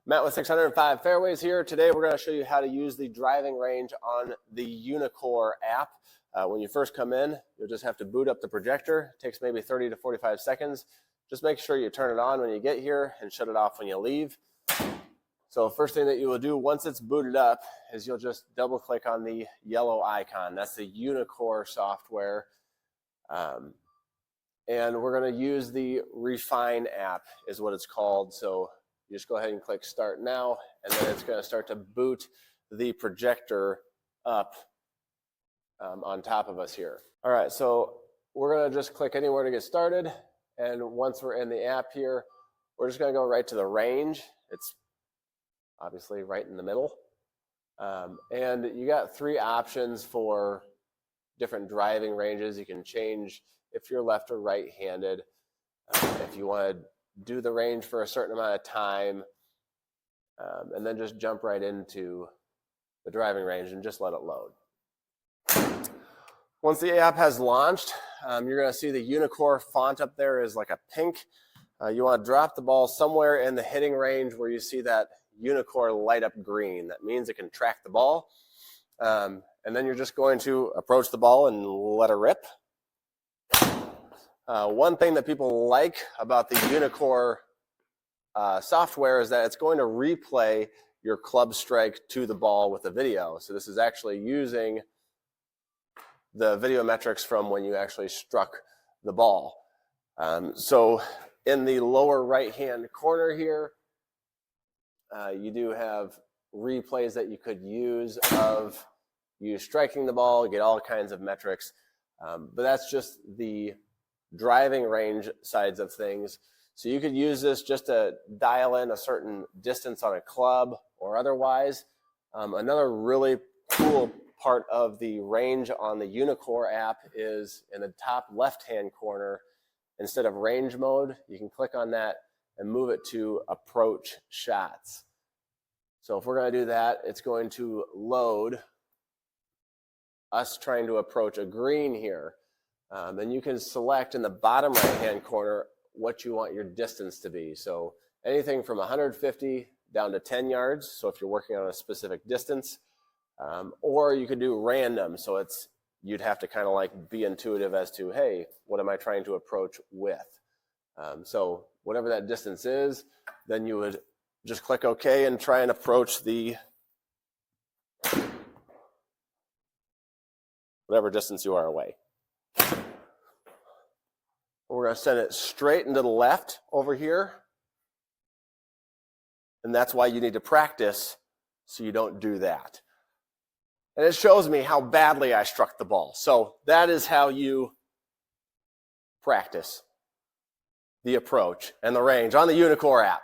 Matt with 605 Fairways here. Today we're going to show you how to use the driving range on the Uneekor app. When you first come in, you'll just have to boot up the projector. It takes maybe 30 to 45 seconds. Just make sure you turn it on when you get here and shut it off when you leave. So first thing that you will do once it's booted up is you'll just double click on the yellow icon. That's the Uneekor software. And we're going to use the Refine app is what it's called. So you just go ahead and click start now, and then it's going to start to boot the projector up on top of us here. All right, so we're going to just click anywhere to get started. And once we're in the app here, we're just going to go right to the range. It's obviously right in the middle. And you got three options for different driving ranges. You can change if you're left or right-handed, if you want to do the range for a certain amount of time, and then just jump right into the driving range and just let it load. Once the app has launched, you're going to see the Uneekor font up there is like a pink. You want to drop the ball somewhere in the hitting range where you see that Uneekor light up green. That means it can track the ball. And then you're just going to approach the ball and let it rip. One thing that people like about the Uneekor software is that it's going to replay your club strike to the ball with a video. So this is actually using the video metrics from when you actually struck the ball. So in the lower right-hand corner here, you do have replays that you could use of you striking the ball, get all kinds of metrics. But that's just the driving range sides of things. So you could use this just to dial in a certain distance on a club or otherwise. Another really cool part of the range on the Uneekor app is in the top left-hand corner. Instead of range mode, you can click on that and move it to approach shots. So if we're going to do that, it's going to load us trying to approach a green here. Then you can select in the bottom right-hand corner what you want your distance to be. So anything from 150 down to 10 yards. So if you're working on a specific distance, or you could do random. So you'd have to kind of like be intuitive as to, hey, what am I trying to approach with? So whatever that distance is, then you would just click OK and try and approach the whatever distance you are away. We're going to send it straight into the left over here. And that's why you need to practice so you don't do that. And it shows me how badly I struck the ball. So that is how you practice the approach and the range on the Uneekor app.